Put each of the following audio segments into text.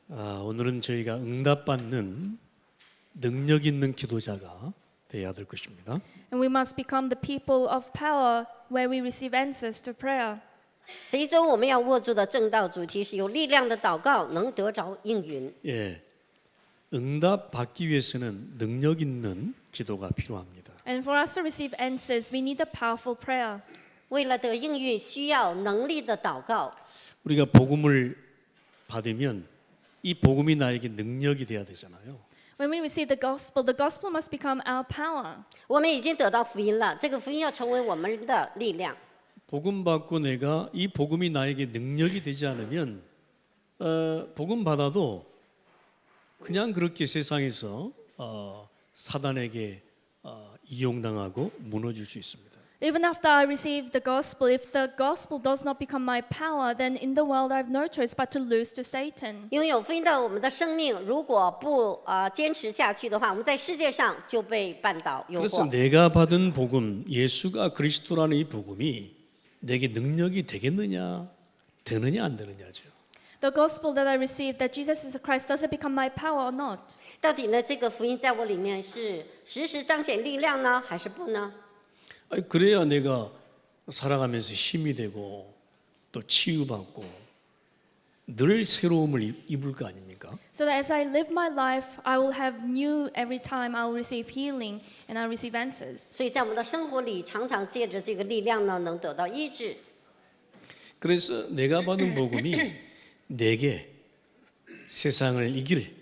오늘은 저희가 응답받는 능력 있는 기도자가 되어야 될 것입니다. And we must become the people of power where we receive answers to prayer. 这一周我们要握住的正道主题是有力量的祷告能得着应允。 예, 응답 받기 위해서는 능력 있는 기도가 필요합니다. And for us to receive answers, we need a powerful prayer. 为了得应允，需要能力的祷告。 우리가 복음을 받으면 이 복음이 나에게 능력이 돼야 되잖아요. When we receive the gospel must become our power. 我们已经得到福音了，这个福音要成为我们的力量。 복음 받고 내가 이 복음이 나에게 능력이 되지 않으면 복음 받아도 그냥 그렇게 세상에서 사단에게 이용당하고 무너질 수 있습니다. Even after I receive the gospel, if the gospel does not become my power, then in the world I have no choice but to lose to Satan. 拥有福音的我们的生命，如果不坚持下去的话，我们在世界上就被绊倒诱 그래서 惑。 내가 받은 복음, 예수가 그리스도라는 이 복음이 내게 능력이 되겠느냐, 되느냐 안 되느냐죠. The gospel that I received, that Jesus is Christ, does it become my power or not? 到底呢，这个福音在我里面是时时彰显力量呢，还是不呢？ 그래야 내가 살아가면서 힘이 되고 또 치유받고 늘 새로움을 입을 거 아닙니까? So that as I live my life, I will have new every time. I will receive healing and I will receive answers. 所以在我们的生活里，常常借着这个力量呢，能得到医治。 그래서 내가 받은 복음이 내게 세상을 이길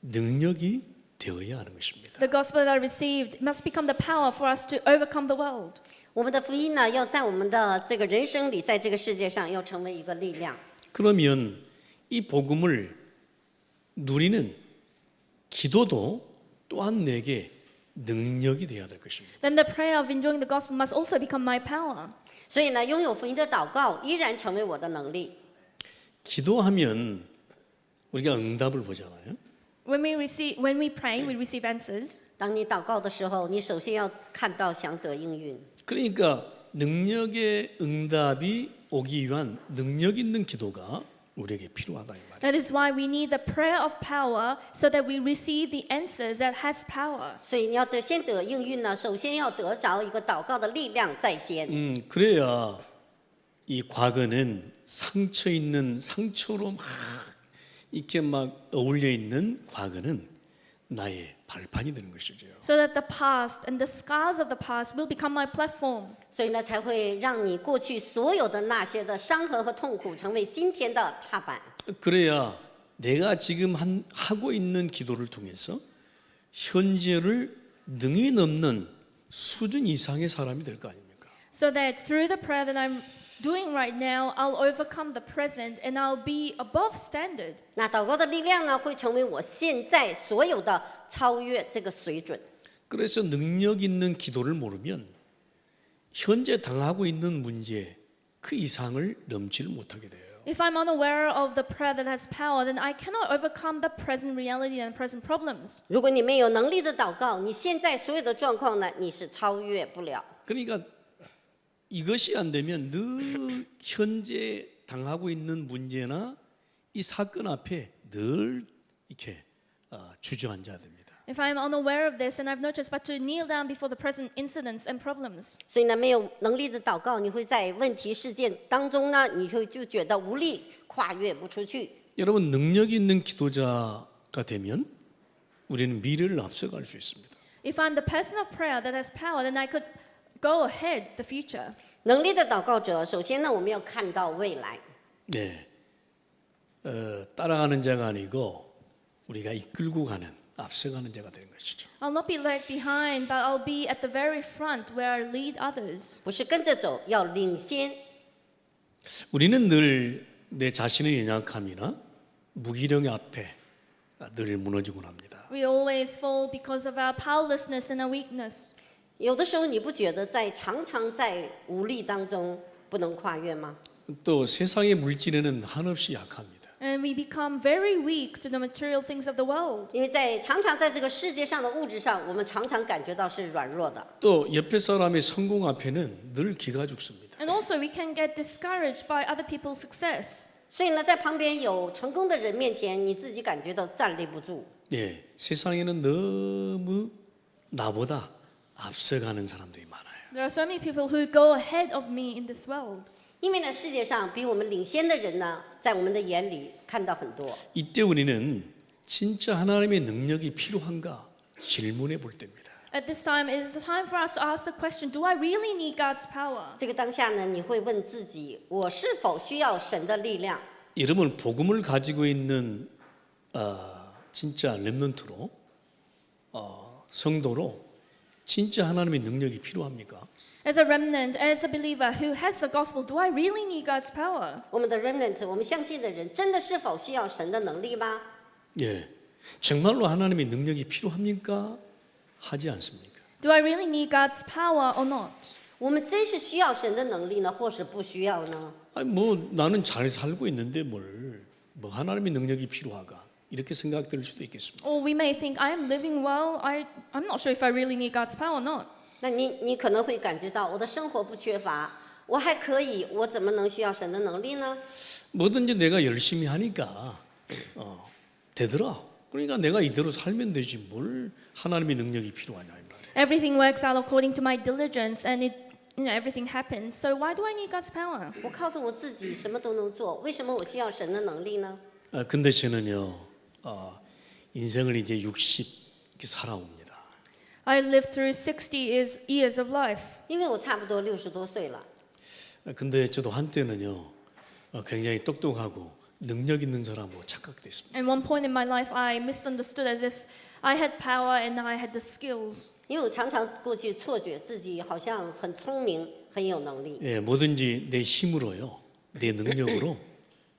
능력이 되어야 하는 것입니다. The gospel that I received must become the power for us to overcome the world. 我们的福音呢，要在我们的这个人生里，在这个世界上，要成为一个力量。 그러면 이 복음을 누리는 기도도 또한 내게 능력이 되어야 될 것입니다. Then the prayer of enjoying the gospel must also become my power. 所以呢，拥有福音的祷告依然成为我的能力。 기도하면 우리가 응답을 보잖아요. When we pray, we receive answers. 当你祷告的时候，你首先要看到想得应允。 그러니까 능력의 응답이 오기 위한 능력 있는 기도가 우리에게 필요하다 이 말이에요. That is why we need the prayer of power so that we receive the answers that has power. 所以你要先得应允呢，首先要得着一个祷告的力量在先。 그래야 이 과거는 상처 있는 상처로 막 이렇게 막 어울려 있는 과거는 나의 발판이 되는 것이죠. So that the past and the scars of the past will become my platform. 所以呢，才会让你过去所有的那些的伤痕和痛苦，成为今天的踏板。 그래야 내가 지금 하고 있는 기도를 통해서 현재를 능히 넘는 수준 이상의 사람이 될 거 아닙니까? So that through the prayer that I'm doing right now, I'll overcome the present and I'll be above standard. 那祷告的力量呢，会成为我现在所有的超越这个水准。 그래서 능력 있는 기도를 모르면 현재 당하고 있는 문제 그 이상을 넘지를 못하게 돼요. If I'm unaware of the prayer that has power, then I cannot overcome the present reality and present problems. 如果你没有能力的祷告，你现在所有的状况呢，你是超越不了。 그러니까 이것이 안 되면 늘 현재 당하고 있는 문제나 이 사건 앞에 늘 이렇게 주저앉아야 됩니다. If I'm unaware of this, and I've no choice but to kneel down before the present incidents and problems. 所以呢，没有能力的祷告，你会在问题事件当中呢，你就觉得无力，跨越不出去。 여러분 능력 있는 기도자가 되면 우리는 미래를 앞서갈 수 있습니다. If I'm the person of prayer that has power, then I could go ahead the future. 能力的祷告者，首先呢，我们要看到未来。 네, 따라가는 자가 아니고 우리가 이끌고 가는 앞서가는 자가 되는 것이죠. I'll not be left behind, but I'll be at the very front where I lead others. 不是跟着走，要领先。 우리는 늘 내 자신의 연약함이나 무기력 앞에 늘 무너지곤 합니다. We always fall because of our powerlessness and our weakness. 有的时候你不觉得常常在无力当中不能跨越吗？ 또 세상의 물질에는 한없이 약합니다. And we become very weak to the material things of the world. 因为常常在这个世界上的物质上，我们常常感觉到是软弱的。 또 옆에 사람의 성공 앞에는 늘 기가 죽습니다. And also we can get discouraged by other people's success. 所以呢，在旁边有成功的人面前，你自己感觉到站立不住。 예, 세상에는 너무 나보다 앞서가는 사람들이 많아요. There are so many people who go ahead of me in this world. 因为呢，世界上比我们领先的人呢，在我们的眼里看到很多。 이때 우리는 진짜 하나님의 능력이 필요한가 질문해 볼 때입니다. At this time, it is the time for us to ask the question, do I really need God's power? 这个当下呢，你会问自己：我是否需要神的力量？ 여러분 복음을 가지고 있는 진짜 렘넌트로 성도로 진짜 하나님의 능력이 필요합니까? As a remnant, as a believer who has the gospel, do I really need God's power? 我们的 remnant，我们相信的人，真的是否需要神的能力吗？ 예, 정말로 하나님의 능력이 필요합니까? 하지 않습니까? Do I really need God's power or not? 我们真是需要神的能力呢，或是不需要呢？ 아니 뭐 나는 잘 살고 있는데 뭐 하나님의 능력이 필요하가 이렇게 생각될 수도 있겠습니다. Or we may think, I am living well, I'm not sure if I really need God's power or not. 那你可能会感觉到，我的生活不缺乏，我还可以，我怎么能需要神的能力呢？ 뭐든지 내가 열심히 하니까 되더라. 그러니까 내가 이대로 살면 되지 뭘 하나님의 능력이 필요하냐 이 말이에요. Everything works out according to my diligence and everything happens. So why do I need God's power? 我靠着我自己什么都能做，为什么我需要神的能力呢？ 근데 저는요 인생을 이제 60 이렇게 살아옵니다. I lived through 60 years of life. 因为我差不多60多岁了。 근데 저도 한때는요 굉장히 똑똑하고 능력 있는 사람으로 착각됐습니다. At one point in my life, I misunderstood as if I had power and I had the skills. 因为我常常过去错觉自己好像很聪明，很有能力。 예, 뭐든지 내 힘으로요, 내 능력으로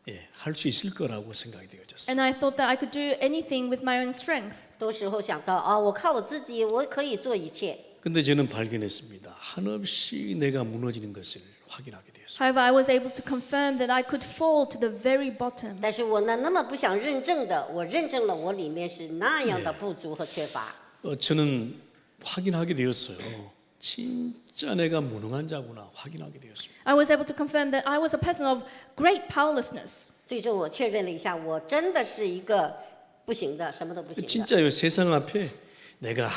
예, 할 수 있을 거라고 생각이 되어졌어요. And I thought that I could do anything with my own strength. 多时候想到啊，我靠我自己，我可以做一切。 근데 저는 발견했습니다. 한없이 내가 무너지는 것을 확인하게 되었어요. However, I was able to confirm that I could fall to the very bottom. 但是我呢，那么不想认证的，我认证了我里面是那样的不足和缺乏。 저는 확인하게 되었어요. 진짜 내가 무능한 자구나 확인하게 되었습니다. I was able to confirm that I was a person of great powerlessness. 最终我确认了一下，我真的是一个不行的，什么都不行的。 진짜요. 세상 앞에 내가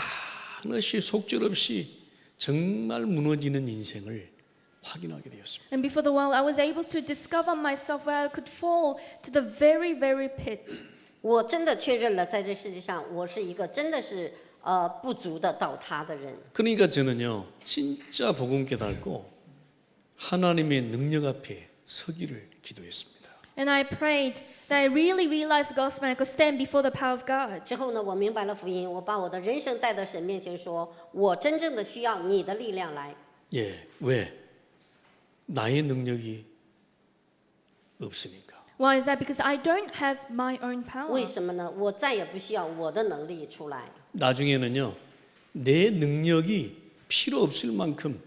한없이 속절없이 정말 무너지는 인생을 확인하게 되었습니다. And before the world, I was able to discover myself where I could fall to the very, very pit. 我真的确认了，在这世界上，我是一个真的是不足的倒塌的人。 그러니까 저는요. 진짜 복음 깨닫고 하나님의 능력 앞에 서기를 기도했습니다. And I prayed that I really realized the gospel and I could stand before the power of God. 之后呢，我明白了福音，我把我的人生带到神面前说，我真正的需要你的力量来。 예, 왜? 나의 능력이 없으니까. Why is that? Because I don't have my own power. 为什么呢？我再也不需要我的能力出来。 나중에는요, 내 능력이 필요 없을 만큼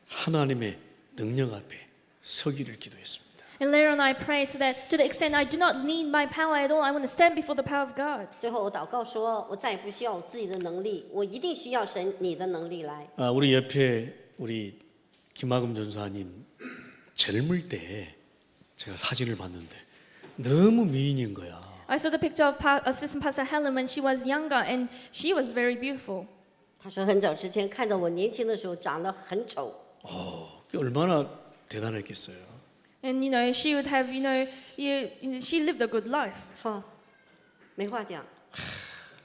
하나님의 능력 앞에 서기를 기도했습니다. And later on, I prayed so that to the extent I do not need my power at all, I want to stand before the power of God. 最后我祷告说，我再也不需要我自己的能力，我一定需要神你的能力来。 우리 옆에 우리 김학금 전사님 젊을 때 제가 사진을 봤는데 너무 미인인 거야. I saw the picture of Assistant Pastor Helen when she was younger, and she was very beautiful. 他说很早之前看到我年轻的时候长得很丑， 얼마나 대단했겠어요. And she would have, she lived a good life. 好，没话讲。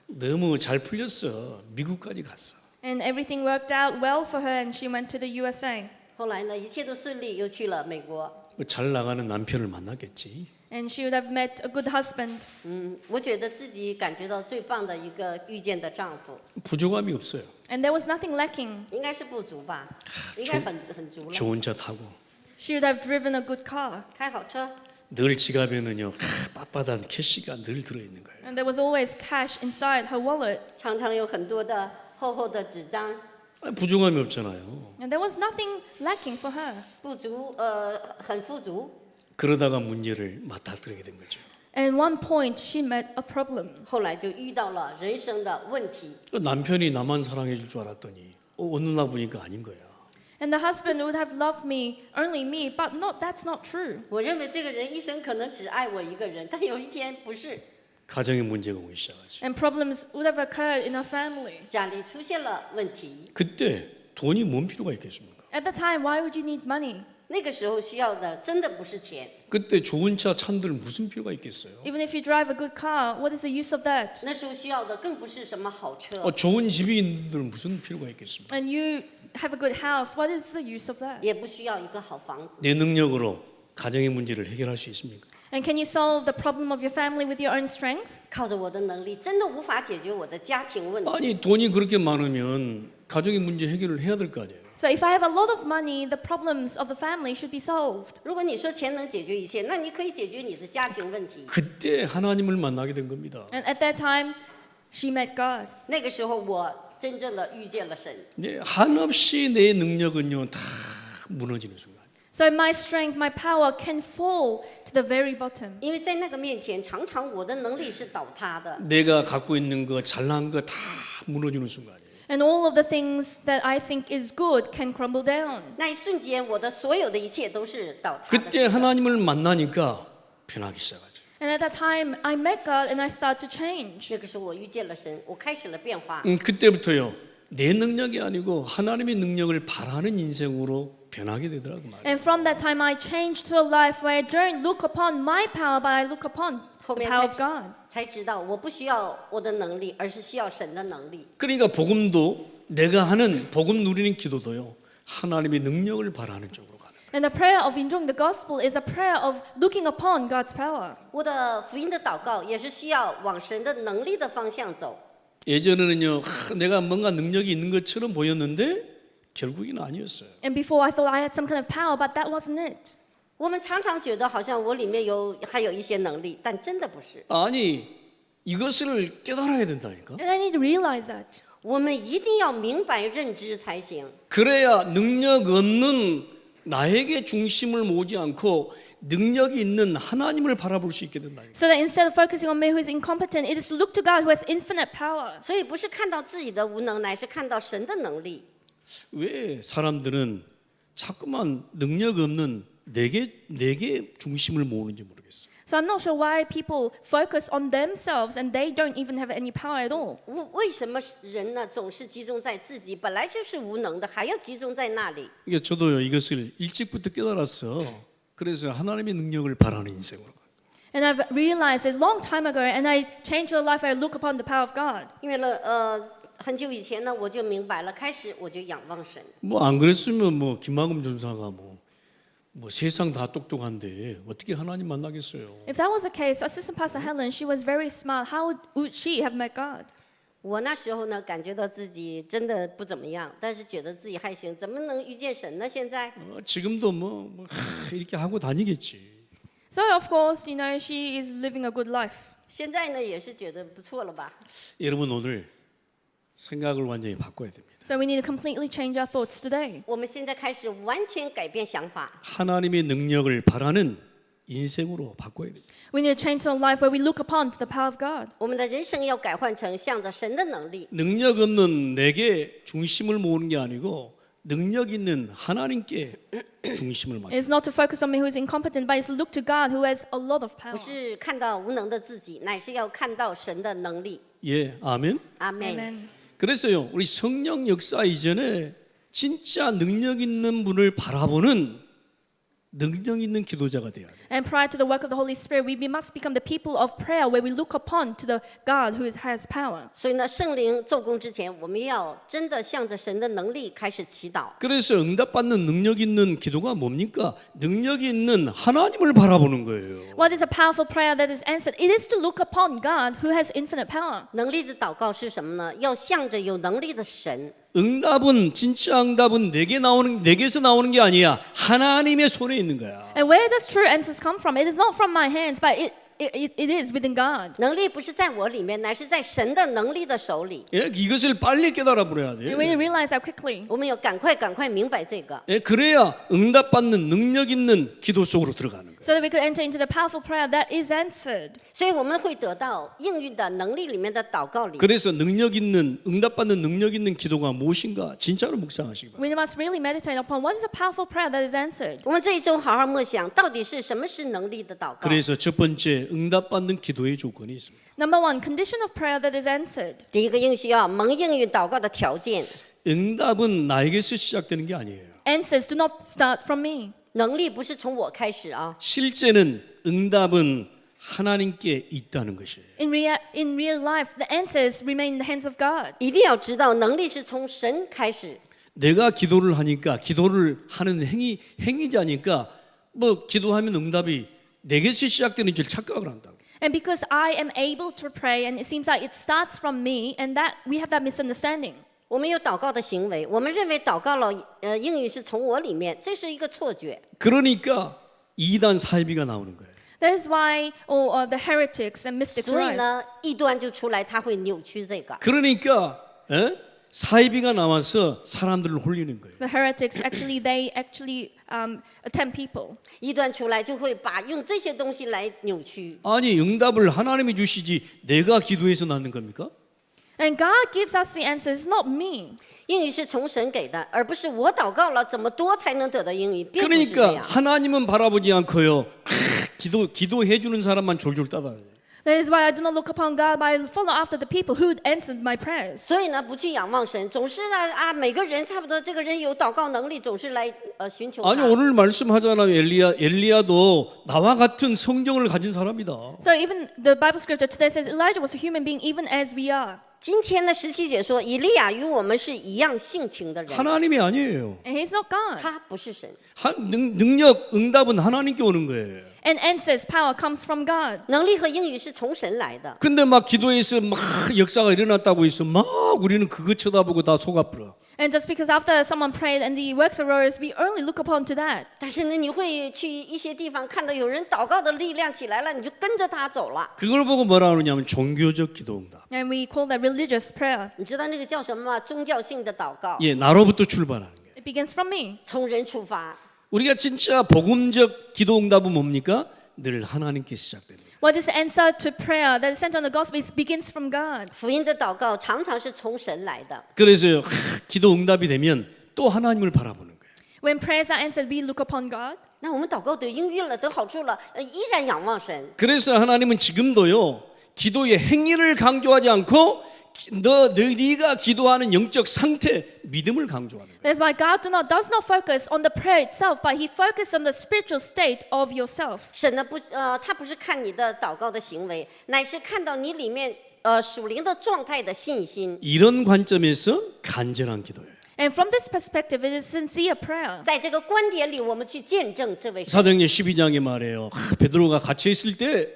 너무 잘 풀렸어. 미국까지 갔어. And everything worked out well for her, and she went to the USA. 后来呢，一切都顺利，又去了美国。 잘 나가는 남편을 만났겠지. And she would have met a good husband. 我觉得自己感觉到最棒的一个遇见的丈夫， 부족함이 없어요. And there was nothing lacking. 应该是不足吧，应该很足了。 좋은 차 타고 She would have driven a good car. 开好车， 늘 지갑에는요 빳빳한 캐시가 늘 들어있는 거예요. And there was always cash inside her wallet. 常常有很多的厚厚的纸张， 부족함이 없잖아요. And there was nothing lacking for her. 不足，很富足。 그러다가 문제를 맞닥뜨리게 된 거죠. At one point, she met a problem. 后来就遇到了人生的问题。 남편이 나만 사랑해 줄 줄 알았더니 어느 날 보니까 아닌 거야. And the husband would have loved me, only me, but that's not true. 我认为这个人一生可能只爱我一个人，但有一天不是， 가정에 문제가 오기 시작하죠. And problems would have occurred in our family. 家里出现了问题， 그때 돈이 뭔 필요가 있겠습니까? At the time, why would you need money? 那个时候需要的真的不是钱， 그때 좋은 차 찬들 무슨 필요가 있겠어요? Even if you drive a good car, what is the use of that? 那时候需要的更不是什么好车， 좋은 집이 있는들 무슨 필요가 있겠습니까? And you have a good house, what is the use of that? 也不需要一个好房子。 내 능력으로 가정의 문제를 해결할 수 있습니까? And can you solve the problem of your family with your own strength? 靠着我的能力，真的无法解决我的家庭问题。 아니 돈이 그렇게 많으면 가정의 문제 해결을 해야 될 거 아니에요. So if I have a lot of money, the problems of the family should be solved. 如果你说钱能解决一切，那你可以解决你的家庭问题。 그때 하나님을 만나게 된 겁니다. And at that time, she met God. 那个时候，我真正的遇见了神。 네, 한없이 내 능력은요 다 무너지는 순간. So my strength, my power can fall to the very bottom. 因为在那个面前，常常我的能力是倒塌的， 내가 갖고 있는 거 잘난 거 다 무너지는 순간이에요. And all of the things that I think is good can crumble down. 那一瞬间，我的所有的一切都是倒塌的。 그때 하나님을 만나니까 변하기 시작하죠. And at that time, I met God and I start to change. 那个时候，我遇见了神，我开始了变化。 그때부터요 내 능력이 아니고 하나님의 능력을 바라는 인생으로 변하게 되더라고 말이에요. And from that time, I changed to a life where I don't look upon my power, but I look upon 后 the 面 power of God. 才知道，我不需要我的能力，而是需要神的能力。 그러니까 복음도 내가 하는 복음 누리는 기도도요 하나님의 능력을 바라는 쪽으로 가는 거예요. And the prayer of enjoying the gospel is a prayer of looking upon God's power. 我的福音的祷告也是需要往神的能力的方向走。 예전에는요 내가 뭔가 능력이 있는 것처럼 보였는데 결국에는 아니었어요. And before I thought I had some kind of power, but that wasn't it. 我们常常觉得好像我里面还有一些能力，但真的不是。 아니 이것을 깨달아야 된다니까. And I need to realize that. 我们一定要明白认知才行。 그래야 능력 없는 나에게 중심을 모지 않고 능력이 있는 하나님을 바라볼 수 있게 된다. So that instead of focusing on me who is incompetent, it is to look to God who has infinite power. 所以不是看到自己的无能，乃是看到神的能力。 왜 사람들은 자꾸만 능력 없는 내게 중심을 모으는지 모르겠어요. So I'm not sure why people focus on themselves and they don't even have any power at all. 为什么人呢总是集中在自己本来就是无能的，还要集中在那里？ 이게 저도요 이것을 일찍부터 깨달았어. 그래서 하나님의 능력을 바라는 인생으로. And I've realized it a long time ago, and I changed your life. I look upon the power of God. 因为很久以前呢，我就明白了，开始我就仰望神。 뭐 안 그랬으면 뭐 김학금 전사가 뭐 세상 다 똑똑한데 어떻게 하나님 만나겠어요? If that was the case, Assistant Pastor Helen, she was very smart. How would she have met God? 我那时候呢，感觉到自己真的不怎么样，但是觉得自己还行，怎么能遇见神呢？现在 지금도 이렇게 하고 다니겠지. So of course, she is living a good life. 现在呢，也是觉得不错了吧？ 여러분 오늘 생각을 완전히 바꿔야 됩니다. So we need to completely change our thoughts today. 我们现在开始完全改变想法， 하나님의 능력을 바라는 인생으로 바꿔야 됩니다. We need to change to a life where we look upon to the power of God. 我们的人生要改换成向着神的能力。 능력 없는 내게 중심을 모으는 게 아니고 능력 있는 하나님께 중심을 맞춰. It's not to focus on me who is incompetent, but it's to look to God who has a lot of power. 不是看到无能的自己，乃是要看到神的能力。 예, 아멘. 阿门。 Amen. 그래서요, 우리 성령 역사 이전에 진짜 능력 있는 분을 바라보는 능력 있는 기도자가 돼야 돼. And prior to the work of the Holy Spirit, we must become the people of prayer where we look upon to the God who has power. 所以呢，圣灵做工之前，我们要真的向着神的能力开始祈祷。 그래서 응답받는 능력 있는 기도가 뭡니까? 능력 있는 하나님을 바라보는 거예요. What is a powerful prayer that is answered? It is to look upon God who has infinite power. 能力的祷告是什么呢？要向着有能力的神。 응답은 진짜 응답은 내게서 나오는 게 아니야. 하나님의 손에 있는 거야. And where does true answers come from? It is not from my hands, but it it is within God. 能力不是在我里面，乃是在神的能力的手里。 예, 이것을 빨리 깨달아 버려야 돼. And we need to realize that quickly. 我们要赶快明白这个， 예, 그래야 응답받는 능력 있는 기도 속으로 들어가는 거예요. So that we could enter into the powerful prayer that is answered. 所以我们会得到应运的能力里面的祷告里。 그래서 능력 있는 응답받는 능력 있는 기도가 무엇인가 진짜로 묵상하시기 바랍니다. We must really meditate upon what is a powerful prayer that is answered. 我们这一周好好默想，到底是什么是能力的祷告？ 그래서 첫 번째 응답받는 기도의 조건이 있습니다. Number one, condition of prayer that is answered. 第一个应需要蒙应允祷告的条件， 응답은 나에게서 시작되는 게 아니에요. Answers do not start from me. 能力不是从我开始啊， 실제는 응답은 하나님께 있다는 것이에요. In real life, the answers remain in the hands of God. 一定要知道能力是从神开始。 내가 기도를 하니까 기도를 하는 행위자니까 뭐 기도하면 응답이 내게서 시작되는 줄 착각을 한다고. And because I am able to pray, and it seems like it starts from me, and that we have that misunderstanding. 我们有祷告的行为，我们认为祷告了，应允是从我里面，这是一个错觉。 그러니까 이단 사이비가 나오는 거예요. That is why the heretics and mystics 所以 rise. 呢，异端就出来，他会扭曲这个。 그러니까 사이비가 나와서 사람들을 홀리는 거예요. The heretics they actually attempt people. 异端出来就会把用这些东西来扭曲。 아니 응답을 하나님이 주시지 내가 기도해서 낳는 겁니까? And God gives us the answers, not me. 应允是从神给的，而不是我祷告了怎么多才能得到应允，并不是这 그러니까 样。 하나님은 바라보지 않고요. 기도해 주는 사람만 졸졸 따라요. That is why I do not look upon God, but I follow after the people who answered my prayers. 所以呢，不去仰望神，总是呢每个人差不多，这个人有祷告能力，总是来寻求 아니 他。 오늘 말씀하잖아요. 엘리야도 나와 같은 성경을 가진 사람이다. So even the Bible scripture today says Elijah was a human being, even as we are. 今天的17节说，以利亚与我们是一样性情的人， 하나님이 아니에요. And he's not God. 他不是神。 능력, 응답은 하나님께 오는 거예요. And answers, power comes from God. 能力和应允是从神来的。 근데 막 기도해서 막 역사가 일어났다고 해서 막 우리는 그거 쳐다보고 다 속아버려. And just because after someone prayed and the works arose, we only look upon to that. 但是呢，你会去一些地方看到有人祷告的力量起来了，你就跟着他走了。 그걸 보고 뭐라 그러냐면 종교적 기도 응답. And we call that religious prayer. 你知道那个叫什么吗？宗教性的祷告， 예, 나로부터 출발하는 거예요. It begins from me. 从人出发。 우리가 진짜 복음적 기도 응답은 뭡니까? 늘 하나님께 시작됩니다. What is the answer to prayer that is centered on the gospel? It begins from God. 福音的祷告常常是从神来的。 그래서 기도 응답이 되면 또 하나님을 바라보는 거예요. When prayers are answered, we look upon God. 那我们祷告得应允了，得好处了，依然仰望神。 그래서 하나님은 지금도요. 기도의 행위를 강조하지 않고 네가 기도하는 영적 상태, 믿음을 강조하는 거예요. That's why God does not focus on the prayer itself, but He focuses on the spiritual state of yourself. 神呢他不是看你的祷告的行为，乃是看到你里面属灵的状态的信心。 이런 관점에서 간절한 기도예요. And from this perspective, it is sincere prayer. 在这个观点里，我们去见证这位神。 사도행전 12장에 말해요. 베드로가 갇혀 있을 때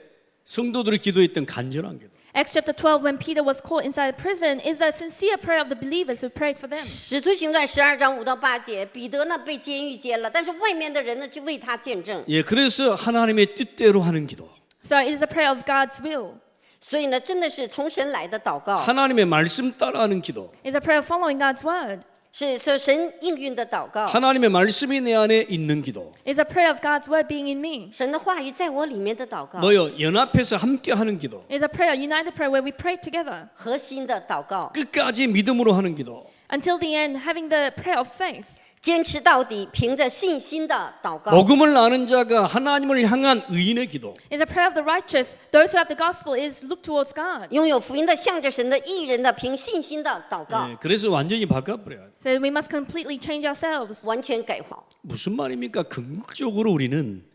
성도들이 기도했던 간절한 기도. Acts chapter 12, when Peter was caught inside prison, is a sincere prayer of the believers who prayed for them. 使徒行传12章5到8节，彼得呢被监狱监了，但是外面的人呢就为他见证。 예, 그래서 하나님의 뜻대로 하는 기도. So it is a prayer of God's will. 所以呢，真的是从神来的祷告， 하나님의 말씀 따라하는 기도. It's a prayer of following God's word. 是神应允的祷告。 하나님의 말씀이 내 안에 있는 기도. It's a prayer of God's word being in me. 神的话语在我里面的祷告， 뭐요? 연합해서 함께 하는 기도. It's a prayer, united prayer, where we pray together. 核心的祷告， 끝까지 믿음으로 하는 기도. Until the end, having the prayer of faith. 坚持到底，凭着信心的祷告。 복음을 아는 자가 하나님을 향한 의인의 기도. It's a prayer of the righteous. Those who have the gospel is look towards God. 拥有福音的，向着神的义人的，凭信心的祷告， 예, 그래서 완전히 바꿔버려야 돼. So we must completely change ourselves. 完全改好。 무슨 말입니까? 궁극적으로 우리는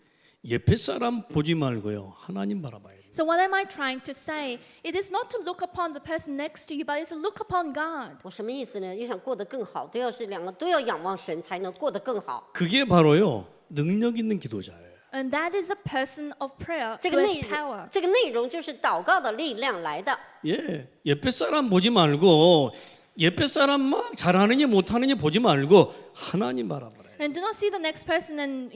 옆에 사람 보지 말고요. 하나님 바라봐야 돼. So what am I trying to say? It is not to look upon the person next to you, but it's to look upon God. 我什么意思呢？又想过得更好，都要是两个都要仰望神，才能过得更好。 그게 바로요. 능력 있는 기도자예요. And that is a person of prayer 这 who 个 has 内容 power. ，这个内容就是祷告的力量来的。 예, 옆에 사람 보지 말고 옆에 사람 막 잘하느니 못하느니 보지 말고 하나님 바라봐라. And do not see the next person and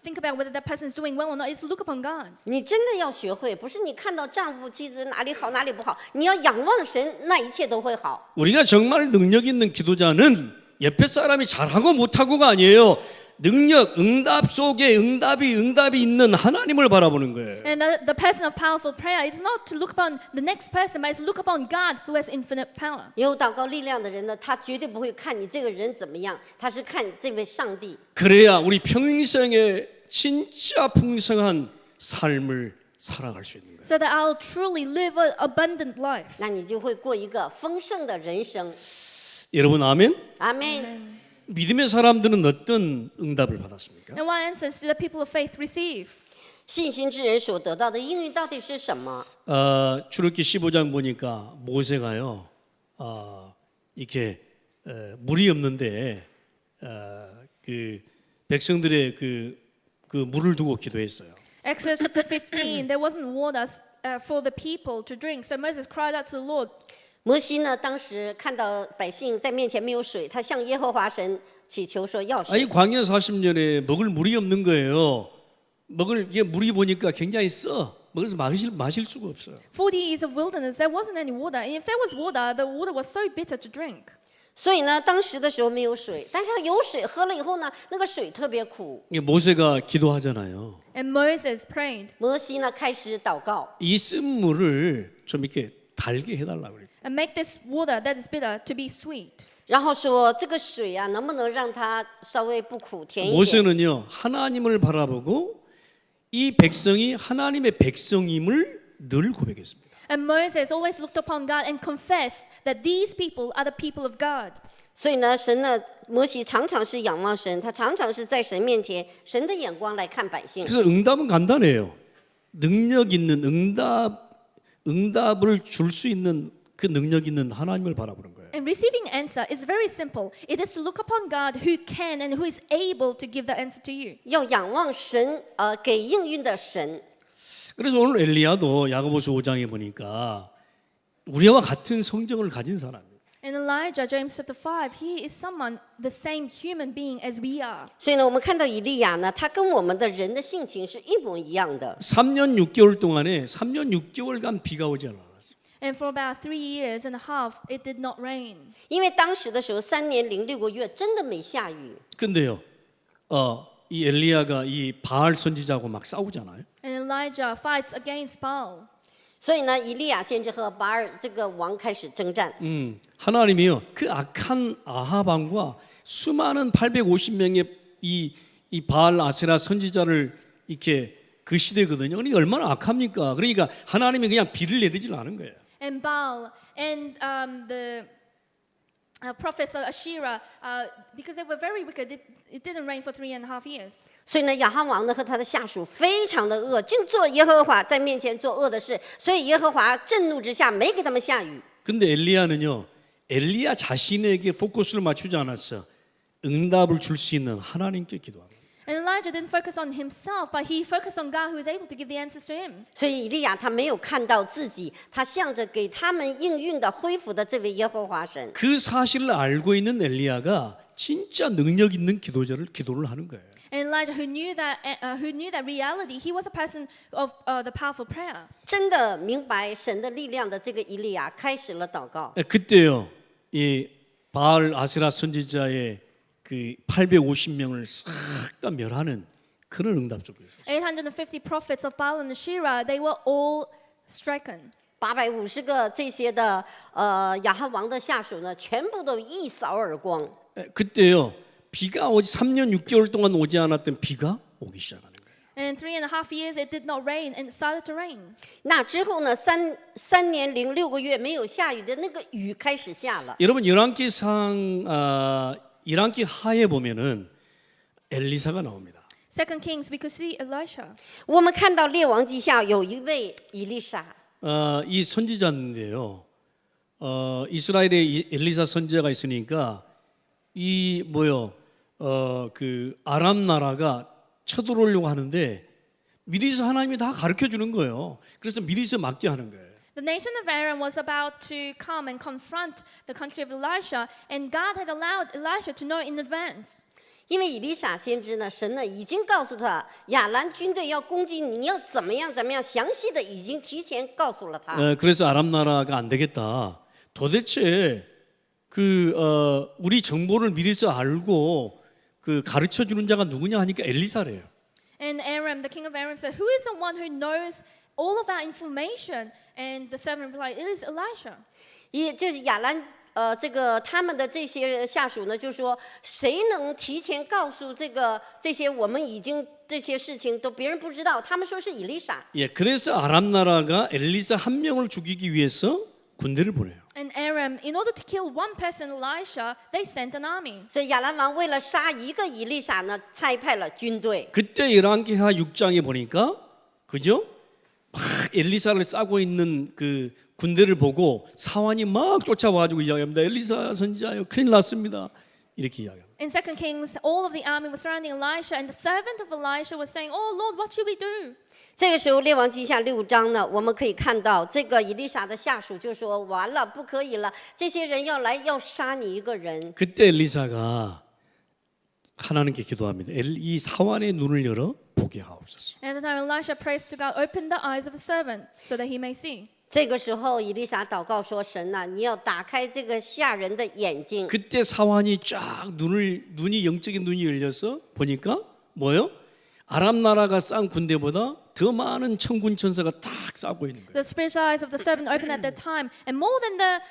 think about whether that person is doing well or not. It's look upon God. 你真的要学会，不是你看到丈夫妻子哪里好哪里不好，你要仰望神，那一切都会好。 우리가 정말 능력 있는 기도자는 옆에 사람이 잘하고 못하고가 아니에요. 능력, 응답 속에 응답이 있는 하나님을 바라보는 거예요. And the person of powerful prayer is not to look upon the next person, but it's to look upon God who has infinite power. 有祷告力量的人呢，他绝对不会看你这个人怎么样，他是看这位上帝。 그래야 우리 평생에 진짜 풍성한 삶을 살아갈 수 있는 거예요. So that I'll truly live an abundant life. 那你就会过一个丰盛的人生。 여러분 아멘? 阿门。 믿음의 사람들은 어떤 응답을 받았습니까? And what answers do the people of faith receive? 信心之人所得到的应允到底是什么？ 출애굽기 15장 보니까 모세가요, 이렇게 물이 없는데 그 백성들의 그 물을 두고 기도했어요. Exodus chapter 15, there wasn't water for the people to drink. So Moses cried out to the Lord. 摩西呢，当时看到百姓在面前没有水，他向耶和華神祈求说要 아니 水。 광야 40년에 먹을 물이 없는 거예요. 먹을 이게 물이 보니까 굉장히 써. 먹어서 마실 수가 없어요. 40 years of wilderness, there wasn't any water. And if there was water, the water was so bitter to drink. 所以呢，当时的时候没有水，但是有水喝了以后呢，那个水特别苦。 이게 모세가 기도하잖아요. And Moses prayed 摩西呢开始祷告， 이 쓴 물을 좀 이렇게 달게 해달라고 그래요. and make this water that is bitter to be sweet. 然后说这个水啊，能不能让它稍微不苦甜一点？ 모세는요 하나님을 바라보고 이 백성이 하나님의 백성임을 늘 고백했습니다. And Moses always looked upon God and confessed that these people are the people of God. 所以呢，神呢，摩西常常是仰望神，他常常是在神面前，神的眼光来看百姓。 그래서 응답은 간단해요. 능력 있는 응답을 줄 수 있는 그 능력 있는 하나님을 바라보는 거예요. And receiving answer is very simple. It is to look upon God who can and who is able to give the answer to you. 要仰望神，给应允的神。 그래서 오늘 엘리야도 야고보서 5장에 보니까 우리와 같은 성정을 가진 사람이에요. And Elijah, James chapter 5, he is someone, the same human being as we are. 所以呢，我们看到以利亚呢，他跟我们的人的性情是一模一样的。 3년 6개월 동안에 3년 6개월간 비가 오지 않았어요. And for about 3 years and a half, it did not rain. 因为当时的时候3年零6个月真的没下雨。 근데요, 이 엘리야가 이 바알 선지자하고 막 싸우잖아요. And Elijah fights against Baal. 所以呢，以利亚先知和巴尔这个王开始征战。 하나님이요, 그 악한 아합 왕과 수많은 850명의 이 바알 아세라 선지자를 이렇게 그 시대거든요. 그러니까 얼마나 악합니까? 그러니까 하나님이 그냥 비를 내리질 않은 거예요. And Baal and the prophets of Asherah, because they were very wicked, it didn't rain for 3.5 years. 所以呢，亚哈王呢和他的下属非常的恶，净做耶和华在面前做恶的事，所以耶和华震怒之下没给他们下雨。 근데 엘리야는요, 엘리야 자신에게 포커스를 맞추지 않았어. 응답을 줄 수 있는 하나님께 기도합니다. And Elijah didn't focus on himself, but he focused on God who is able to give the answers to him. 所以以利亚他没有看到自己，他向着给他们应允的恢复的这位耶和华神。 그 사실을 알고 있는 엘리야가 진짜 능력 있는 기도를 하는 거예요. And Elijah, who knew that reality, he was a person of the powerful prayer. 真的明白神的力量的这个以利亚开始了祷告。 그때요, 이 바알 아세라 선지자의 그 850명을 싹 다 멸하는 그런 응답 속에 있어요. 850 prophets of Baal and Asherah, they were all stricken. 850个这些的亚哈王的下属呢，全部都一扫而光。 그때요, 비가 오지 3년 6개월 동안 오지 않았던 비가 오기 시작하는 거예요. And 3.5 years, it did not rain, and it started to rain. 那之后呢，三年零6个月没有下雨的那个雨开始下了。 여러분 열왕기상 1왕기 하에 보면은 엘리사가 나옵니다. 2 Kings, we could see Elisha. 我们看到列王记下有一位以利沙， 이 선지자인데요. 이스라엘에 엘리사 선지자가 있으니까 이 그 아람 나라가 쳐들어오려고 하는데 미리서 하나님이 다 가르쳐 주는 거예요. 그래서 미리서 막게 하는 거예요. The nation of Aram was about to come and confront the country of Elisha, and God had allowed Elisha to know in advance. 因为以利沙先知呢，神呢已经告诉他亚兰军队要攻击你，你要怎么样怎么样，详细的已经提前告诉了他。 그래서 아람 나라가 안 되겠다. 도대체 우리 정보를 미리서 알고 가르쳐 주는 자가 누구냐 하니까 엘리사래요. And Aram, the king of Aram, said, "Who is the one who knows all of that information?" And the servant replied, "It is Elisha." 就是亚兰这个他们的这些下属呢，就说谁能提前告诉这些我们已经这些事情都别人不知道，他们说是以利沙。 예, 그래서 아람 나라가 엘리사 한 명을 죽이기 위해서 군대를 보내요. And Aram, in order to kill one person, Elisha, they sent an army. 所以亚兰王为了杀一个以利沙呢，差派了军队。 그때 열왕기하 6장에 보니까 그죠? 막 엘리사를 싸고 있는 그 군대를 보고 사환이 막 쫓아와가지고 이야기합니다. 엘리사 선지자요, 큰일 났습니다. 이렇게 이야기합니다. In 2 Kings, all of the army was surrounding Elisha, and the servant of Elisha was saying, "Oh Lord, what should we do?" 这个时候，列王记下6章呢，我们可以看到这个以利沙的下属就说：“完了，不可以了，这些人要来要杀你一个人。” 그때 엘리사가 하나님께 기도합니다. 이 사환의 눈을 열어 보게 하옵소서. And at the time, Elisha prays to God, "Open the eyes of a servant, so that he may see." 这个时候，以利沙祷告说：“神呐、你要打开这个下人的眼睛。” 그때 사환이 쫙 눈이 영적인 눈이 열려서 보니까 뭐요? 아람 나라가 싼 군대보다 더 많은 천군 천사가 딱 싸고 있는 거예요. The spiritual eyes of the servant opened at that time, and more than the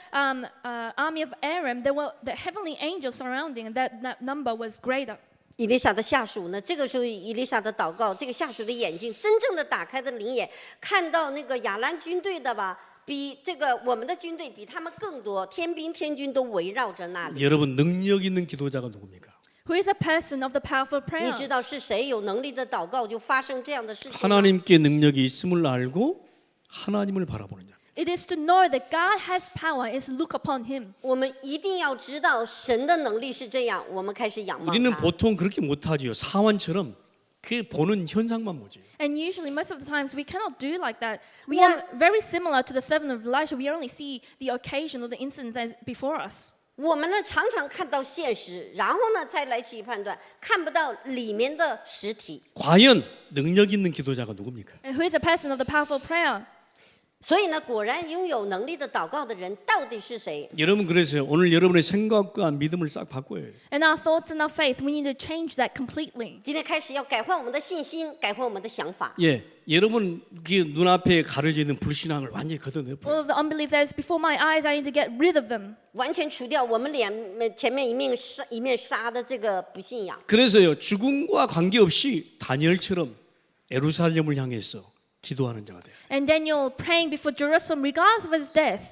army of Aram, there were the heavenly angels surrounding, and that number was greater. 以利沙的下属呢，这个时候以利沙的祷告，这个下属的眼睛真正的打开的灵眼，看到那个亚兰军队的吧，比这个我们的军队比他们更多，天兵天军都围绕着那里。 여러분 능력 있는 기도자가 누굽니까? Who is a person of the powerful 你 prayer? 知道是谁有能力的祷告就发生这样的事情吗？ 하나님께 능력이 있음을 알고 하나님을 바라보는 자. It is to know that God has power, is to look upon Him. 我们一定要知道神的能力是这样，我们开始仰望 우리는 他。 보통 그렇게 못하지요. 사환처럼 그 보는 현상만 보지. And usually, most of the times, we cannot do like that. We Well- are very similar to the servant of Elisha. We only see the occasion or the incident that is before us. 我们呢常常看到现实，然后呢再来去判断，看不到里面的实体。 과연 능력 있는 기도자가 누굽니까? And who is a person of the powerful prayer? 所以呢，果然拥有能力的祷告的人到底是谁？ 여러분 그래서요. 오늘 여러분의 생각과 믿음을 싹 바꿔야 해요. And our thoughts and our faith, we need to change that completely. 今天开始要改换我们的信心，改换我们的想法。 예, 여러분 그 눈앞에 가려지는 불신앙을 완전히 걷어내요. All of the unbelief that is before my eyes, I need to get rid of them. 完全除掉我们前面一面杀的这个不信仰。 그래서요. 죽음과 관계없이 다니엘처럼 예루살렘을 향해서 기도하는 자가 돼요. And Daniel praying before Jerusalem, regardless of his death.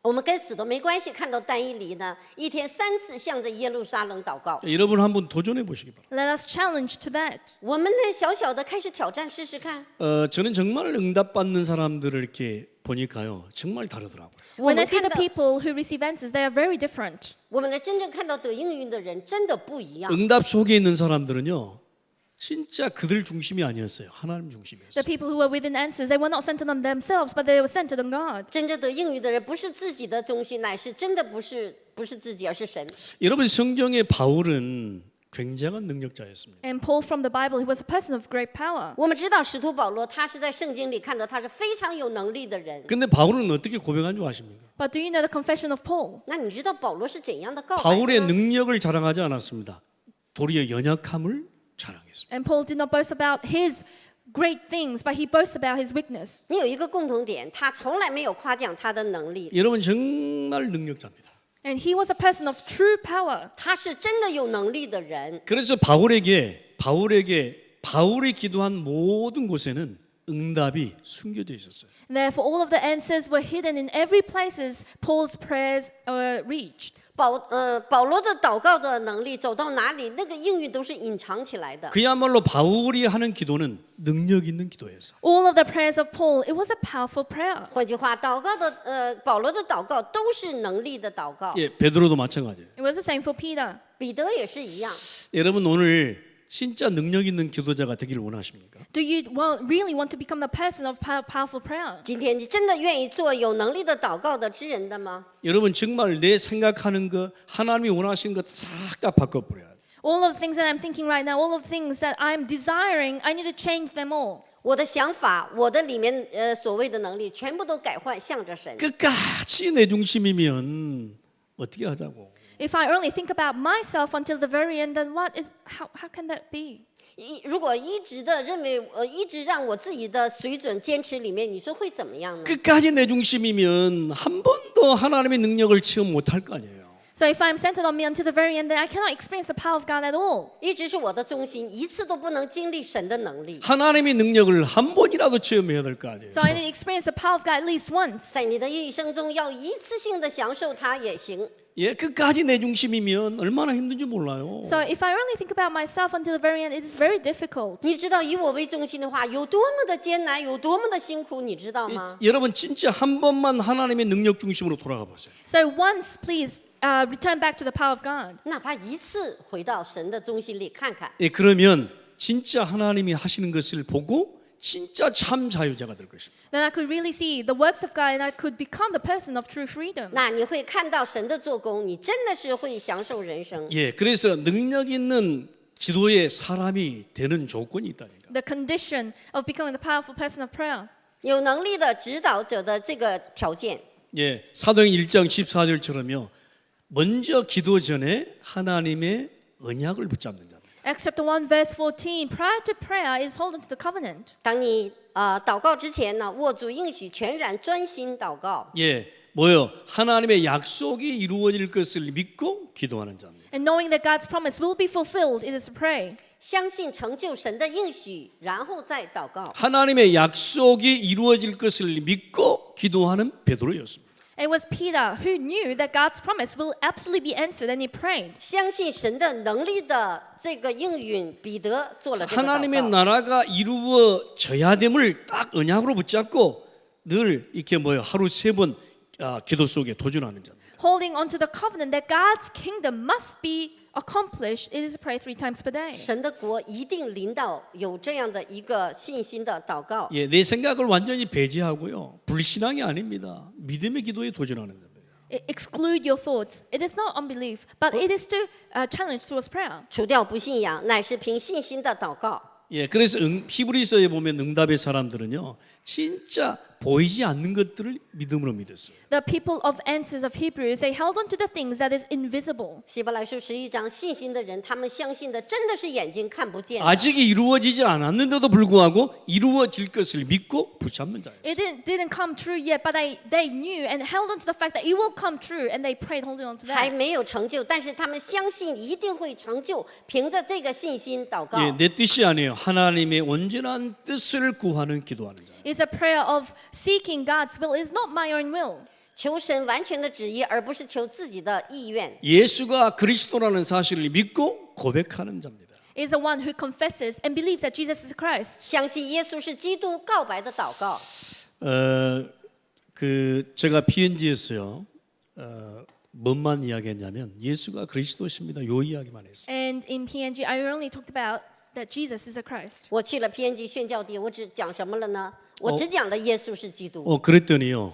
我们跟死都没关系。看到但以理呢，一天3次向着耶路撒冷祷告。 여러분 한번 도전해 보시기 바랍니다. Let us challenge to that. 我们呢，小小的开始挑战试试看。 저는 정말 응답받는 사람들을 이렇게 보니까요. 정말 다르더라고요. 我 When 们 I see 看 the 到， people who receive answers, they are very different. 我们呢真正看到得应允的人，真的不一样。 응답 속에 있는 사람들은요. 진짜 그들 중심이 아니었어요. 하나님 The 중심이었어요. people who were within answers, they were not centered on themselves, but they were centered on God. 真正得应允的人，不是自己的中心，乃是真的不是自己，而是神。 여러분 성경의 바울은 굉장한 능력자였습니다. And Paul from the Bible, he was a person of great power. 我们知道使徒保罗，他是在圣经里看到他是非常有能力的人。 근데 바울은 어떻게 고백한 줄 아십니까? But do you know the confession of Paul? 那你知道保罗是怎样的告白 바울의 的吗？ 능력을 자랑하지 않았습니다. 도리어 연약함을 자랑했습니다. And Paul did not boast about his great things, but he boasts about his weakness. 你有一个共同点，他从来没有夸奖他的能力， 여러분 정말 능력자입니다. And he was a person of true power. 他是真的有能力的人。 그래서 바울이 기도한 모든 곳에는 응답이 숨겨져 있었어요. Therefore, all of the answers were hidden in every places Paul's prayers reached. 保罗的祷告的能力走到哪里，那个应允都是隐藏起来的。 그야말로 바울이 하는 기도는 능력 있는 기도였어. All of the prayers of Paul, it was a powerful prayer. 换句话，保罗的祷告都是能力的祷告。 예, 베드로도 마찬가지예요. It was the same for Peter. 彼得也是一样。 여러분 오늘 진짜 능력 있는 기도자가 되기를 원하십니까? Do you really want to become the person of powerful prayer? 今天你真的愿意做有能力的祷告的知人的吗？ 여러분 정말 내 생각하는 거 하나님이 원하시는 것 싹 다 바꿔버려야 돼요. All of the things that I'm thinking right now, all of the things that I'm desiring, I need to change them all. 我的想法，我的里面所谓的能力，全部都改换，向着神。 끝까지 내 중심이면 어떻게 하자고. If I only think about myself until the very end, then how can that be? 如果一直的认为，一直让我自己的水准坚持里面，你说会怎么样呢？ 끝까지 내 중심이면 한 번도 하나님의 능력을 체험 못할 거 아니에요. So if I'm centered on me until the very end, then I cannot experience the power of God at all. 一直是我的中心，一次都不能经历神的能力。 하나님의 능력을 한 번이라도 체험해야 될 거 아니에요. So I need to experience the power of God at least once. 在你的一生中，要一次性的享受它也行。 예, 끝까지 내 중심이면 얼마나 힘든지 몰라요. So if I only think about myself until the very end, it is very difficult. 你知道以我为中心的话，有多么的艰难，有多么的辛苦，你知道吗？ 여러분 진짜 한 번만 하나님의 능력 중심으로 돌아가 보세요. So once, please return back to the power of God. 哪怕一次回到神的中心里看看， 예, 그러면 진짜 하나님이 하시는 것을 보고 진짜 참 자유자가 될 것입니다. Then I could really see the works of God and I could become the person of true freedom. 那你会看到神的做工，你真的是会享受人生。 예, 그래서 능력 있는 기도의 사람이 되는 조건이 있다니까. The condition of becoming the powerful person of prayer. 有能力的指导者的这个条件， 예, 사도행 1장 14절처럼요. 먼저 기도 전에 하나님의 언약을 붙잡는 자입니다. Acts chapter 1 verse 14, prior to prayer is holding to the covenant. 当你祷告之前呢，握住应许，全然专心祷告。 예, 뭐요? 하나님의 약속이 이루어질 것을 믿고 기도하는 자입니다. And knowing that God's promise will be fulfilled, it is to pray. 相信成就神的应许，然后再祷告。 하나님의 약속이 이루어질 것을 믿고 기도하는 베드로였습니다. It was Peter who knew that God's promise will absolutely be answered, and he prayed. 相信神的能力的这个应允，彼得做了这个祷 하나님의 告。 나라가 이루어져야 됨을 딱 언약으로 붙잡고 늘 이렇게 뭐요? 하루 3번 기도 속에 도전하는 자입니다. Holding on to the covenant that God's kingdom must be accomplished, it is to pray 3 times per day. 神的国一定临到，有这样的一个信心的祷告。 예, 내 생각을 완전히 배제하고요. 불신앙이 아닙니다. 믿음의 기도에 도전하는 겁니다. Exclude your thoughts. It is not unbelief, but it is to challenge towards prayer. 除掉不信仰，乃是凭信心的祷告。 예, 그래서 히브리서에 보면 응답의 사람들은요. 진짜 보이지 않는 것들을 믿음으로 믿었어요. The people of answers of Hebrews, they held on to the things that is invisible. 希伯来书11章，信心的人，他们相信的真的是眼睛看不见的。 아직 이루어지지 않았는데도 불구하고 이루어질 것을 믿고 붙잡는 자예요. It didn't come true yet, but they knew and held on to the fact that it will come true, and they prayed holding on to 还 that. 没有成就，但是他们相信一定会成就，凭着这个信心祷告。 예, 내 뜻이 아니에요. 하나님의 온전한 뜻을 구하는 기도하는 자. It's a prayer of seeking God's will. It's not my own will. 求神完全的旨意，而不是求自己的意愿。 예수가 그리스도라는 사실을 믿고 고백하는 자입니다. It's the one who confesses and believes that Jesus is Christ. 相信耶稣是基督，告白的祷告。 제가 PNG에서요. 뭔만 이야기했냐면 예수가 그리스도십니다. 요 이야기만 했어요. And in PNG, I only talked about that Jesus is a Christ. 我去了偏激宣教地，我只讲什么了呢？我只讲了耶稣是基督。 그랬더니요.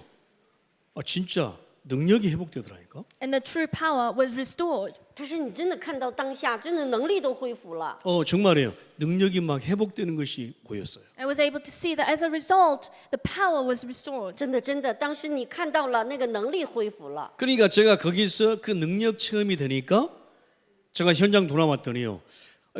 진짜 능력이 회복되더라니까. And the true power was restored. 但是你真的看到当下，真的能力都恢复了。 정말이에요. 능력이 막 회복되는 것이 보였어요. I was able to see that as a result, the power was restored. 真的，真的，当时你看到了那个能力恢复了。 그러니까 제가 거기서 그 능력 체험이 되니까 제가 현장 돌아왔더니요.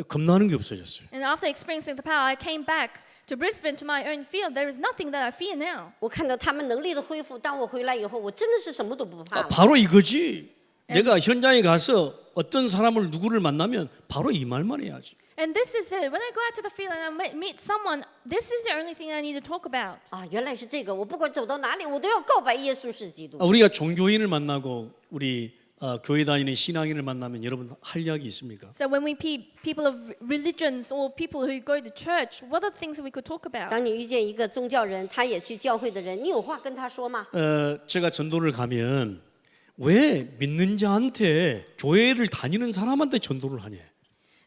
겁나는 게 없어졌어요. And after experiencing the power, I came back to Brisbane to my own field. There is nothing that I fear now. 我看到他们能力的恢复，当我回来以后，我真的是什么都不怕了。 바로 이거지. 내가 현장에 가서 어떤 사람을 누구를 만나면 바로 이 말만 해야지. And this is it. When I go out to the field and I meet someone, this is the only thing I need to talk about. 啊，原来是这个！我不管走到哪里，我都要告白耶稣是基督。 우리가 종교인을 만나고 우리 교회 다니는 신앙인을 만나면 여러분 할 이야기 있습니까? So when we people of religions or people who go to church, what are the things that we could talk about? 当你遇见一个宗教人，他也去教会的人，你有话跟他说吗？ 제가 전도를 가면 왜 믿는 자한테 교회를 다니는 사람한테 전도를 하냐?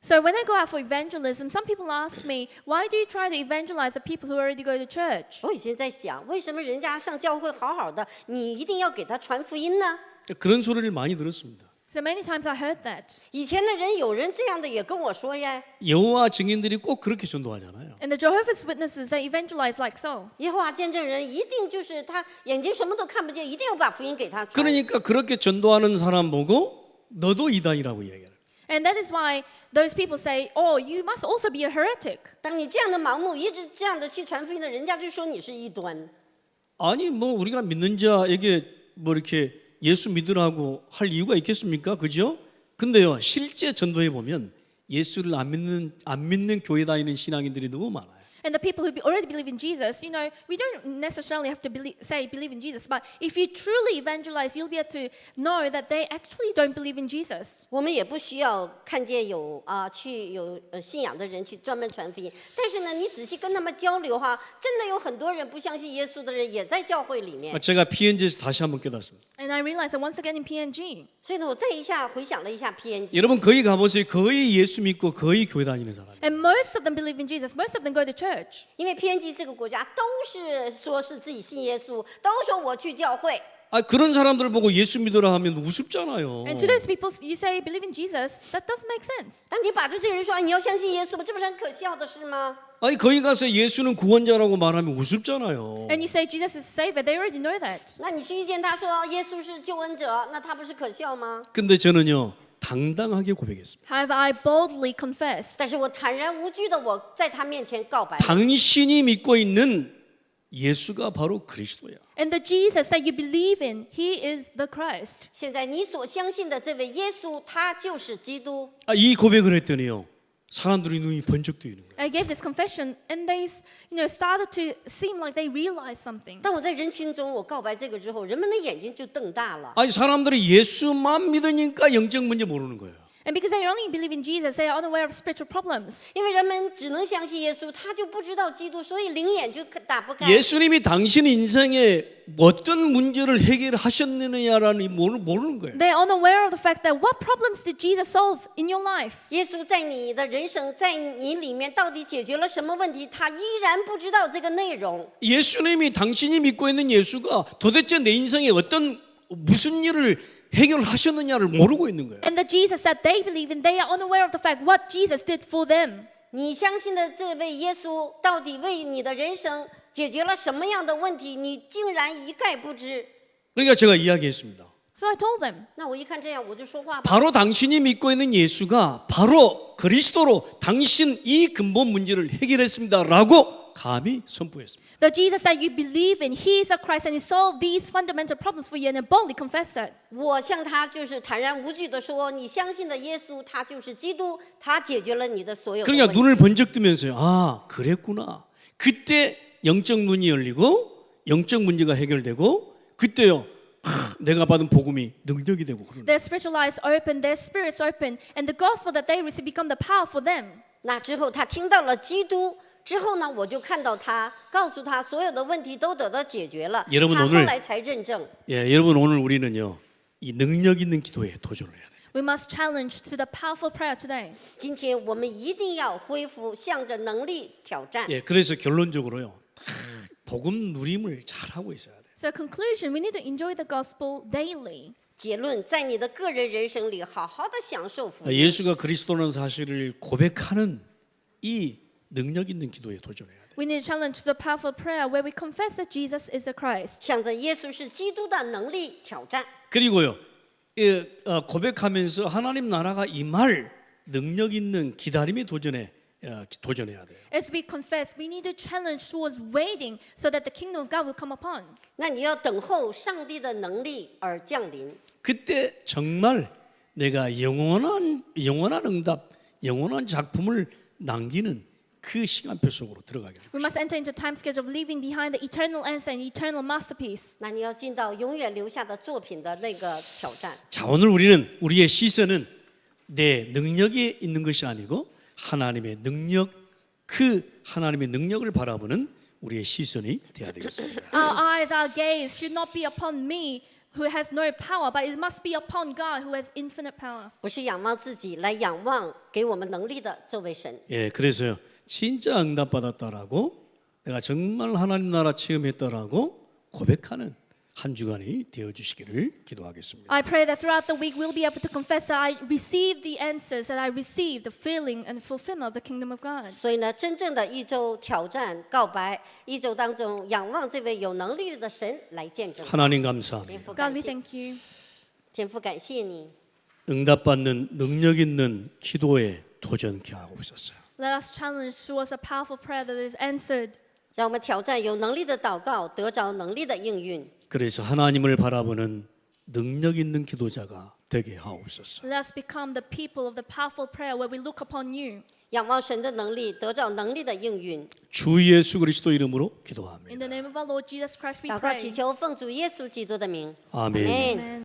So when I go out for evangelism, some people ask me, why do you try to evangelize the people who already go to church? 我以前在想，为什么人家上教会好好的，你一定要给他传福音呢？ 그런 소리를 많이 들었습니다. So many times I heard that. 以前的人有人这样的也跟我说呀， 여호와 증인들이 꼭 그렇게 전도하잖아요. And the Jehovah's Witnesses, they evangelize like so. 耶和华见证人一定就是他眼睛什么都看不见，一定要把福音给他传。 그러니까 그렇게 전도하는 사람 보고 너도 이단이라고 이야기해요. And that is why those people say, oh, you must also be a heretic. 当你这样的盲目，一直这样的去传福音的，人家就说你是异端。 아니 뭐 우리가 믿는 자에게 뭐 이렇게 예수 믿으라고 할 이유가 있겠습니까? 그죠? 근데요 실제 전도해 보면 예수를 안 믿는 교회 다니는 신앙인들이 너무 많아요. And the people who already believe in Jesus, we don't necessarily have to believe in Jesus, but if you truly evangelize, you'll be able to know that they actually don't believe in Jesus. 我们也不需要看见有信仰的人去专门传福音，但是呢，你仔细跟他们交流哈，真的有很多人不相信耶稣的人也在教会里面。 제가 PNG에서 다시 한번 깨닫습니다. And I realized that once again in PNG, 所以呢，我再一下回想了一下 PNG， 여러분 거기 가보세요. 거의 예수 믿고 거의 교회 다니는 사람. and most of them believe in Jesus, most of them go to church. 因为 PNG 这个国家都是说是自己信耶稣，都说我去教会。 아 그런 사람들 보고 예수 믿으라 하면 우습잖아요. And to those people, you say believe in Jesus, that doesn't make sense. 当你把这些人说，哎你要相信耶稣吧，这不是很可笑的事吗？ 아니 거기 가서 예수는 구원자라고 말하면 우습잖아요. And you say Jesus is Savior, they already know that. 那你去遇见他说耶稣是救恩者，那他不是可笑吗？ 근데 저는요 당당하게 고백했습니다. However, I boldly confess. 但是我坦然无惧的我在他面前告白。 당신이 믿고 있는 예수가 바로 그리스도야. And the Jesus that you believe in, He is the Christ. 现在你所相信的这位耶稣，他就是基督。 아, 이 고백을 했더니요 사람들이 눈이 번쩍 뜨이는 거예요. I gave this confession, and they, started to seem like they realized something. 当我在人群中我告白这个之后，人们的眼睛就瞪大了。 아니 사람들이 예수만 믿으니까 영적 문제 모르는 거예요. And because they only believe in Jesus, they are unaware of spiritual problems. 因为人们只能相信耶稣，他就不知道基督，所以灵眼就打不开。 예수님이 당신 인생에 어떤 문제를 해결하셨느냐라는 모르는 거예요. They are unaware of the fact that what problems did Jesus solve in your life? 耶稣在你的人生，在你里面到底解决了什么问题？他依然不知道这个内容。 예수님이 당신이 믿고 있는 예수가 도대체 내 인생에 무슨 일을 해결하셨느냐를 모르고 있는 거예요. And the Jesus that they believe in, they are unaware of the fact what Jesus did for them. 你相信的这位耶稣，到底为你的人生解决了什么样的问题？你竟然一概不知。 그러니까 제가 이야기했습니다. So I told them, 那我一看这样，我就说话吧。 바로 당신이 믿고 있는 예수가 바로 그리스도로 당신 이 근본 문제를 해결했습니다라고 감히 선포했습니다. the Jesus that you believe in, He is a Christ and He solved these fundamental problems for you, and I boldly confess that. 我向他就是坦然无惧的说，你相信的耶稣，他就是基督，他解决了你的所有的 그러니까 问题。 눈을 번쩍 뜨면서요. 아, 그랬구나. 그때 영적 눈이 열리고 영적 문제가 해결되고 그때요. 내가 받은 복음이 능력이 되고 그러는. Their spiritual eyes open, their spirits open, and the gospel that they receive become the power for them. 那之后他听到了基督。之后呢，我就看到他，告诉他所有的问题都得到解决了。 여러분 他 오늘 后来才认证。 예, 여러분 오늘 우리는요. 이 능력 있는 기도에 도전을 해야 돼요. We must challenge to the powerful prayer today. 今天我们一定要恢复，向着能力挑战。 예, 그래서 결론적으로요. 복음 누림을 잘 하고 있어야 돼요. So conclusion, we need to enjoy the gospel daily. 结论，在你的个人人生里，好好的享受福音。 예수가 그리스도라는 사실을 고백하는 이 능력 있는 기도에 도전해야 돼요. We need to challenge to the powerful prayer where we confess that Jesus is the Christ. 向着耶稣是基督的能力挑战。 그리고요. 고백하면서 하나님 나라가 임할 능력 있는 기다림에 도전해야 돼요. As we confess, we need to challenge towards waiting so that the kingdom of God will come upon. 那你要等候上帝的能力而降临。 그때 정말 내가 영원한 응답, 영원한 작품을 남기는 그 시간표 속으로 들어가게 됩니다. We must enter into time schedule of leaving behind the eternal answer and eternal masterpiece. 那你要进到永远留下的作品的那个挑战。 자, 오늘 우리의 시선은 내 능력이 있는 것이 아니고 하나님의 능력, 그 하나님의 능력을 바라보는 우리의 시선이 되어야 되겠습니다. Our eyes, our gaze should not be upon me who has no power, but it must be upon God who has infinite power. 不是仰望自己，来仰望给我们能力的这位神。 예, 그래서요. 진짜 응답받았다라고 내가 정말 하나님 나라 체험했다라고 고백하는 한 주간이 되어 주시기를 기도하겠습니다. I pray that throughout the week we'll be able to confess that I receive the answers, that I receive the filling and fulfillment of the kingdom of God. 所以呢，真正的一周挑战告白，一周当中仰望这位有能力的神来见证。 하나님 天 감사합니다. 父 God, 感 we 谢， thank you. 天父感谢你， 응답받는 능력 있는 기도에 도전케 하고 있었어요. Let us challenge towards a powerful prayer that is answered. 让我们挑战有能力的祷告，得着能力的应允。 그래서 하나님을 바라보는 능력 있는 기도자가 되게 하고 있었어요. Let us become the people of the powerful prayer where we look upon you. 仰望神的能力，得着能力的应允。 주 예수 그리스도 이름으로 In 기도합니다. the name of our Lord Jesus Christ, we 祷告祈 pray. 求，奉主耶稣基督的名， 아멘. 아멘。 Amen.